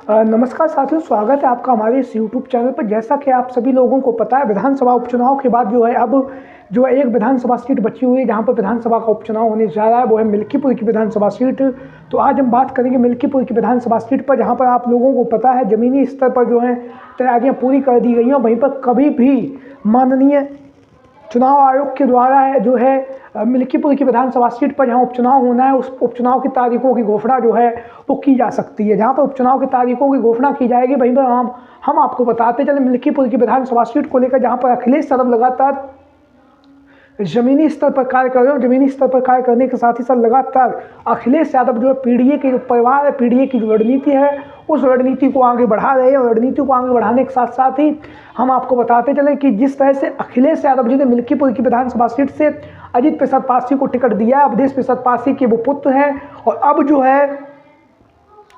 नमस्कार साथियों, स्वागत है आपका हमारे इस यूट्यूब चैनल पर। जैसा कि आप सभी लोगों को पता है, विधानसभा उपचुनाव के बाद अब एक विधानसभा सीट बची हुई है जहां पर विधानसभा का उपचुनाव होने जा रहा है, वो है मिल्कीपुर की विधानसभा सीट। तो आज हम बात करेंगे मिल्कीपुर की विधानसभा सीट पर, जहां पर आप लोगों को पता है ज़मीनी स्तर पर तैयारियाँ पूरी कर दी गई हैं। वहीं पर कभी भी माननीय चुनाव आयोग के द्वारा मिल्कीपुर की विधानसभा सीट पर जहां उपचुनाव होना है, उस उपचुनाव की तारीखों की घोषणा वो की जा सकती है। जहां पर उपचुनाव की तारीखों की घोषणा की जाएगी, वहीं पर हम आपको बताते चले मिल्कीपुर की विधानसभा सीट को लेकर, जहां पर अखिलेश यादव लगातार जमीनी स्तर पर कार्य कर रहे हैं। जमीनी स्तर पर कार्य करने के साथ ही साथ लगातार अखिलेश यादव पीडीए के परिवार है, पीडीए की रणनीति है, उस रणनीति को आगे बढ़ा रहे हैं। और रणनीति को आगे बढ़ाने के साथ साथ ही हम आपको बताते चले कि जिस तरह से अखिलेश यादव जी ने मिल्कीपुर की विधानसभा सीट से अजीत प्रसाद पासी को टिकट दिया है, अवधेश प्रसाद पासी के वो पुत्र हैं। और अब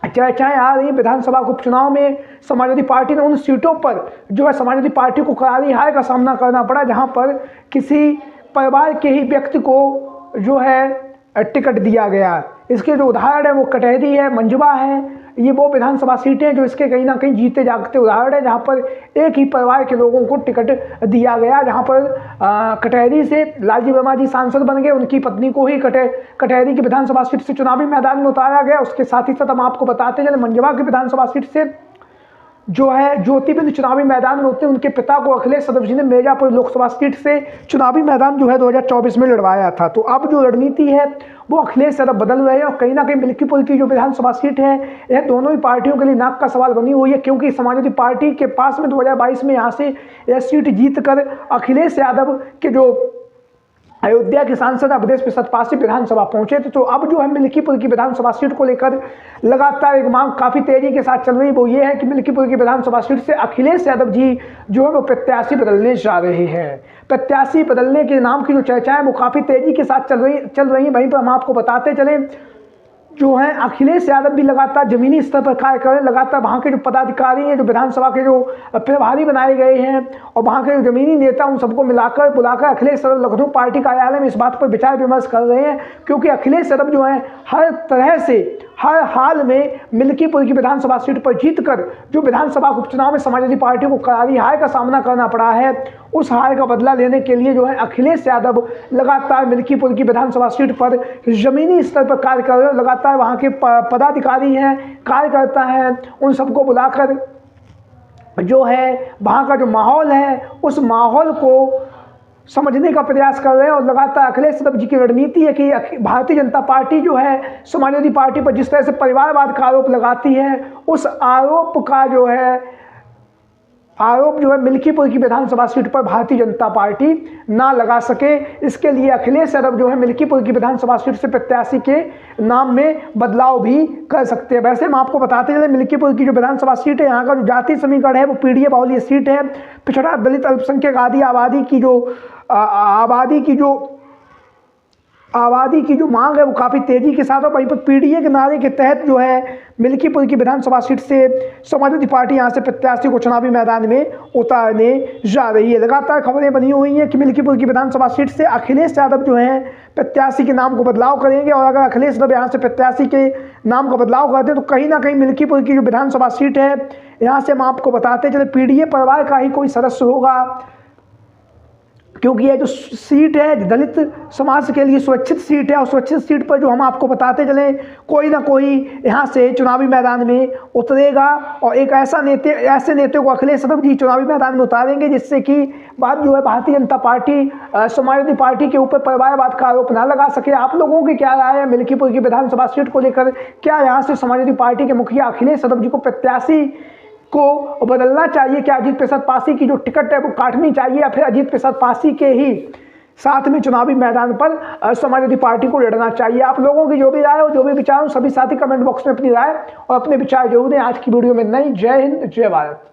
चर्चाएं आ रही विधानसभा उपचुनाव में समाजवादी पार्टी ने उन सीटों पर समाजवादी पार्टी को करारी हार का सामना करना पड़ा, जहां पर किसी परिवार के ही व्यक्ति को टिकट दिया गया। इसके जो उदाहरण है वो कटहरी है, मंझवा है, ये वो विधानसभा सीटें जो इसके कहीं ना कहीं जीते जागते उदाहरण है, जहां पर एक ही परिवार के लोगों को टिकट दिया गया। जहां पर कटहरी से लालजी वर्मा जी सांसद बन गए, उनकी पत्नी को ही कटहरी की विधानसभा सीट से चुनावी मैदान में उतारा गया। उसके साथ ही साथ हम आपको बताते चले मंझवा की विधानसभा सीट से ज्योतिबिंद चुनावी मैदान में होते हैं। उनके पिता को अखिलेश यादव जी ने मिर्जापुर लोकसभा सीट से चुनावी मैदान 2024 में लड़वाया था। तो अब जो रणनीति है वो अखिलेश यादव बदल रहे हैं। और कहीं ना कहीं मिल्कीपुर की जो विधानसभा सीट है, यह दोनों ही पार्टियों के लिए नाक का सवाल बनी हुई है, क्योंकि समाजवादी पार्टी के पास में 2022 में यहाँ से यह सीट जीतकर अखिलेश यादव के जो अयोध्या के सांसद अवधेश प्रसाद पासी विधानसभा पहुंचे थे। तो अब मिल्कीपुर की विधानसभा सीट को लेकर लगातार एक मांग काफ़ी तेजी के साथ चल रही है। वो ये है कि मिल्कीपुर की विधानसभा सीट से अखिलेश यादव जी वो प्रत्याशी बदलने जा रहे हैं। प्रत्याशी बदलने के नाम की जो चर्चाएं वो काफ़ी तेजी के साथ चल रही हैं। वहीं पर हम आपको बताते चले अखिलेश यादव भी लगातार जमीनी स्तर पर कार्य कर रहे हैं। लगातार वहाँ के जो पदाधिकारी हैं, जो विधानसभा के जो प्रभारी बनाए गए हैं, और वहाँ के जो जमीनी नेता, उन सबको बुलाकर अखिलेश यादव लखनऊ पार्टी कार्यालय में इस बात पर विचार विमर्श कर रहे हैं, क्योंकि अखिलेश यादव हर तरह से हर हाल में मिल्कीपुर की विधानसभा सीट पर जीतकर जो विधानसभा उपचुनाव में समाजवादी पार्टी को करारी हार का सामना करना पड़ा है, उस हार का बदला लेने के लिए अखिलेश यादव लगातार मिल्कीपुर की विधानसभा सीट पर जमीनी स्तर पर कार्य कर रहे हैं। लगातार वहाँ के पदाधिकारी हैं, कार्यकर्ता हैं, उन सबको बुलाकर वहाँ का जो माहौल है, उस माहौल को समझने का प्रयास कर रहे हैं। और लगातार अखिलेश यादव जी की रणनीति है कि भारतीय जनता पार्टी समाजवादी पार्टी पर जिस तरह से परिवारवाद का आरोप लगाती है, उस आरोप का मिल्कीपुर की विधानसभा सीट पर भारतीय जनता पार्टी ना लगा सके। इसके लिए अखिलेश यादव मिल्कीपुर की विधानसभा सीट से प्रत्याशी के नाम में बदलाव भी कर सकते हैं। वैसे हम आपको बताते चले मिल्कीपुर की जो विधानसभा सीट है, यहाँ का जो जाति समीकरण है वो पीडीए बहुल सीट है। पिछड़ा दलित अल्पसंख्यक आबादी की जो मांग है वो काफ़ी तेजी के साथ है। वहीं पर पीडीए के नारे के तहत मिल्कीपुर की विधानसभा सीट से समाजवादी पार्टी यहाँ से प्रत्याशी को चुनावी मैदान में उतारने जा रही है। लगातार खबरें बनी हुई हैं कि मिल्कीपुर की विधानसभा सीट से अखिलेश यादव प्रत्याशी के नाम को बदलाव करेंगे। और अगर अखिलेश यादव यहाँ से प्रत्याशी के नाम का बदलाव करते हैं तो कहीं ना कहीं मिल्कीपुर की जो विधानसभा सीट है, यहाँ से हम आपको बताते चले पीडीए परिवार का ही कोई सदस्य होगा, क्योंकि यह जो सीट है दलित समाज के लिए सुरक्षित सीट है। और सुरक्षित सीट पर हम आपको बताते चले कोई ना कोई यहाँ से चुनावी मैदान में उतरेगा, और एक ऐसे नेता को अखिलेश यादव जी चुनावी मैदान में उतारेंगे, जिससे कि बात भारतीय जनता पार्टी समाजवादी पार्टी के ऊपर परिवारवाद का आरोप ना लगा सके। आप लोगों की क्या राय है मिल्कीपुर की विधानसभा सीट को लेकर? क्या यहाँ से समाजवादी पार्टी के मुखिया अखिलेश यादव जी को प्रत्याशी को बदलना चाहिए? क्या अजीत प्रसाद पासी की जो टिकट है वो काटनी चाहिए, या फिर अजीत प्रसाद पासी के ही साथ में चुनावी मैदान पर समाजवादी पार्टी को लड़ना चाहिए? आप लोगों की जो भी राय हो, जो भी विचार हो, सभी साथी कमेंट बॉक्स में अपनी राय और अपने विचार जरूर दें। आज की वीडियो में नहीं। जय हिंद, जय भारत।